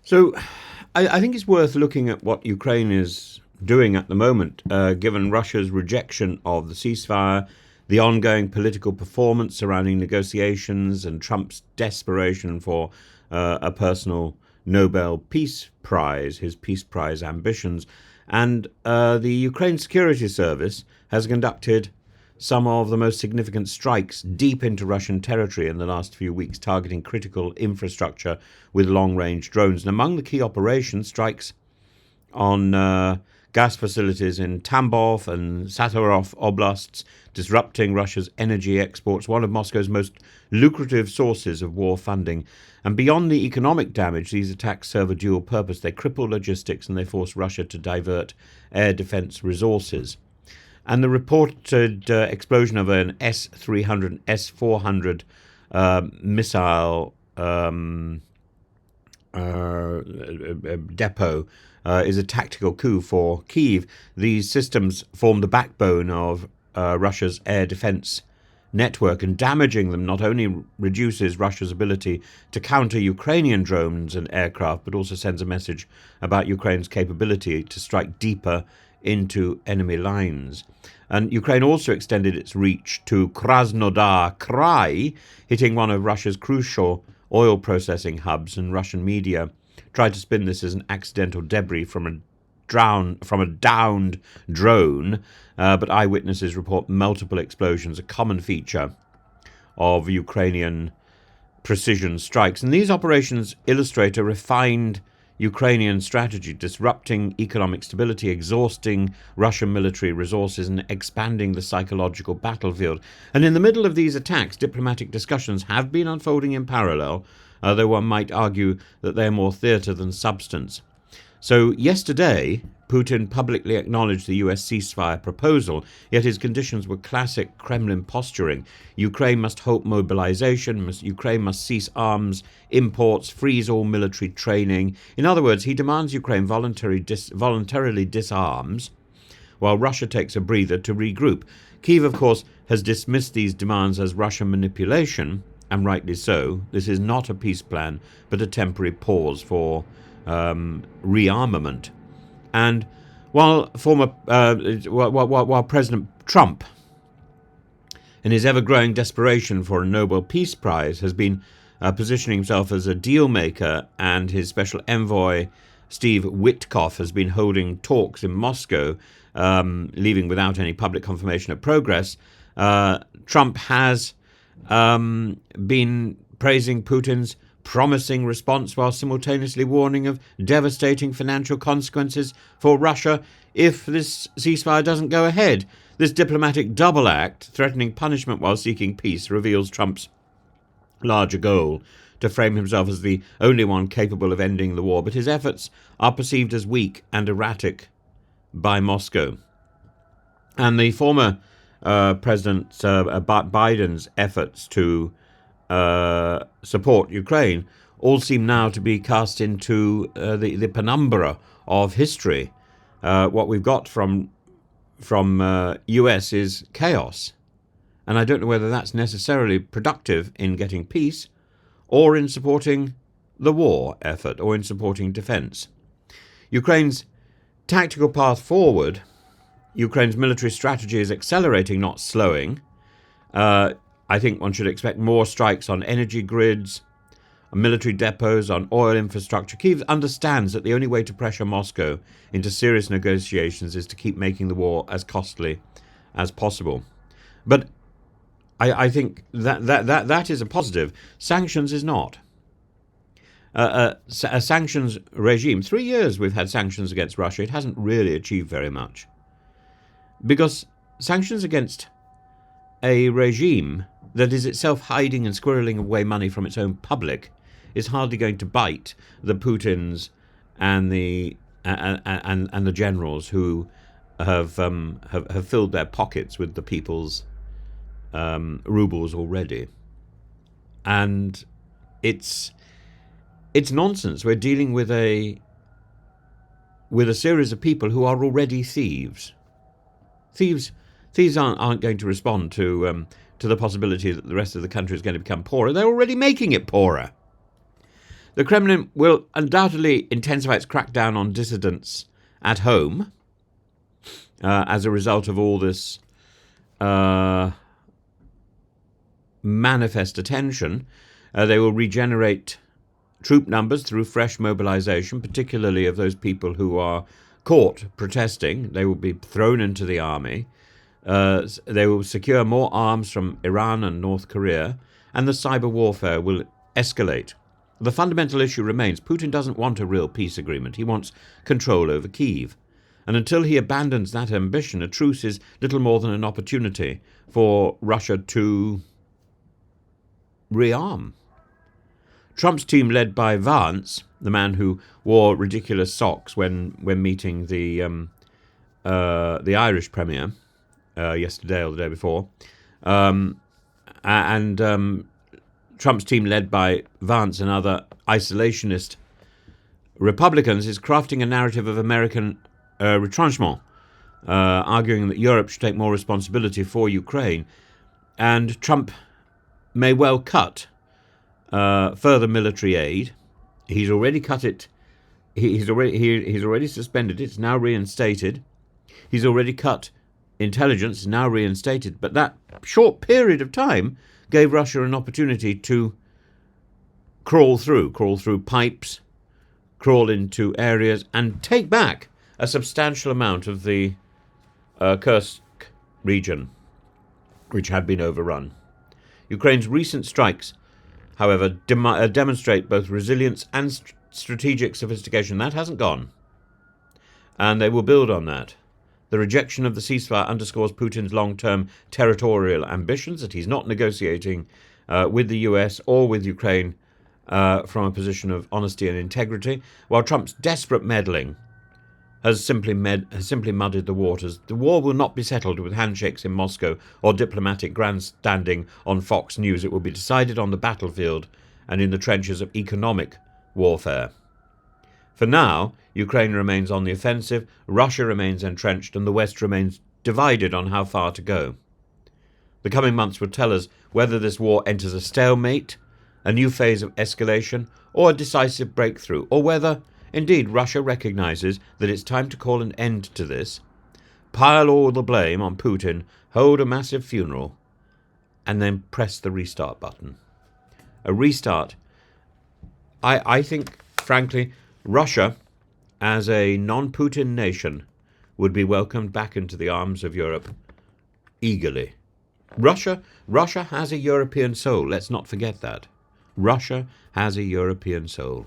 So I think it's worth looking at what Ukraine is doing at the moment, given Russia's rejection of the ceasefire, the ongoing political performance surrounding negotiations, and Trump's desperation for a personal Nobel Peace Prize, his Peace Prize ambitions. And the Ukraine Security Service has conducted some of the most significant strikes deep into Russian territory in the last few weeks, targeting critical infrastructure with long-range drones. And among the key operations, strikes on gas facilities in Tambov and Satirical oblasts, disrupting Russia's energy exports, one of Moscow's most lucrative sources of war funding. And beyond the economic damage, these attacks serve a dual purpose. They cripple logistics and they force Russia to divert air defense resources. And the reported explosion of an S-300 and S-400 missile depot is a tactical coup for Kyiv. These systems form the backbone of Russia's air defense network, and damaging them not only reduces Russia's ability to counter Ukrainian drones and aircraft, but also sends a message about Ukraine's capability to strike deeper into enemy lines. And Ukraine also extended its reach to Krasnodar Krai, hitting one of Russia's crucial oil processing hubs, and Russian media tried to spin this as an accidental debris from a downed drone, but eyewitnesses report multiple explosions, a common feature of Ukrainian precision strikes. And these operations illustrate a refined Ukrainian strategy, disrupting economic stability, exhausting Russian military resources, and expanding the psychological battlefield. And in the middle of these attacks, diplomatic discussions have been unfolding in parallel, though one might argue that they're more theatre than substance. So yesterday, Putin publicly acknowledged the US ceasefire proposal, yet his conditions were classic Kremlin posturing. Ukraine must halt mobilization, Ukraine must cease arms imports, freeze all military training. In other words, he demands Ukraine voluntarily disarms, while Russia takes a breather to regroup. Kyiv, of course, has dismissed these demands as Russian manipulation, and rightly so. This is not a peace plan, but a temporary pause for rearmament. And while President Trump, in his ever-growing desperation for a Nobel Peace Prize, has been positioning himself as a deal maker, and his special envoy Steve Witkoff has been holding talks in Moscow, leaving without any public confirmation of progress, Trump has been praising Putin's promising response while simultaneously warning of devastating financial consequences for Russia if this ceasefire doesn't go ahead. This diplomatic double act, threatening punishment while seeking peace, reveals Trump's larger goal to frame himself as the only one capable of ending the war, but his efforts are perceived as weak and erratic by Moscow. And the former President Biden's efforts to support Ukraine all seem now to be cast into the penumbra of history. What we've got from US is chaos, and I don't know whether that's necessarily productive in getting peace, or in supporting the war effort, or in supporting defense. Ukraine's tactical path forward, Ukraine's military strategy is accelerating, not slowing. I think one should expect more strikes on energy grids, on military depots, on oil infrastructure. Kyiv understands that the only way to pressure Moscow into serious negotiations is to keep making the war as costly as possible. But I think that is a positive. Sanctions is not. A sanctions regime, 3 years we've had sanctions against Russia, it hasn't really achieved very much. Because sanctions against a regime that is itself hiding and squirreling away money from its own public is hardly going to bite the Putins and the generals who have filled their pockets with the people's rubles already. And it's nonsense. We're dealing with a series of people who are already thieves. Thieves aren't going to respond to the possibility that the rest of the country is going to become poorer. They're already making it poorer. The Kremlin will undoubtedly intensify its crackdown on dissidents at home as a result of all this manifest attention. They will regenerate troop numbers through fresh mobilization, particularly of those people who are caught protesting. They will be thrown into the army. They will secure more arms from Iran and North Korea, and the cyber warfare will escalate. The fundamental issue remains Putin doesn't want a real peace agreement. He wants control over Kyiv. And until he abandons that ambition, a truce is little more than an opportunity for Russia to rearm. Trump's team, led by Vance, the man who wore ridiculous socks when meeting the Irish Premier yesterday or the day before, and Trump's team, led by Vance and other isolationist Republicans, is crafting a narrative of American retrenchment, arguing that Europe should take more responsibility for Ukraine, and Trump may well cut further military aid. He's already cut it. He's already suspended it. It's now reinstated. He's already cut intelligence. It's now reinstated. But that short period of time gave Russia an opportunity to crawl through pipes, crawl into areas, and take back a substantial amount of the Kursk region, which had been overrun. Ukraine's recent strikes, however, demonstrate both resilience and strategic sophistication. That hasn't gone, and they will build on that. The rejection of the ceasefire underscores Putin's long-term territorial ambitions, that he's not negotiating with the US or with Ukraine from a position of honesty and integrity, while Trump's desperate meddling has simply muddied the waters. The war will not be settled with handshakes in Moscow or diplomatic grandstanding on Fox News. It will be decided on the battlefield and in the trenches of economic warfare. For now, Ukraine remains on the offensive, Russia remains entrenched, and the West remains divided on how far to go. The coming months will tell us whether this war enters a stalemate, a new phase of escalation, or a decisive breakthrough, or whether, indeed, Russia recognizes that it's time to call an end to this, pile all the blame on Putin, hold a massive funeral, and then press the restart button. A restart. I think, frankly, Russia, as a non-Putin nation, would be welcomed back into the arms of Europe eagerly. Russia has a European soul. Let's not forget that. Russia has a European soul.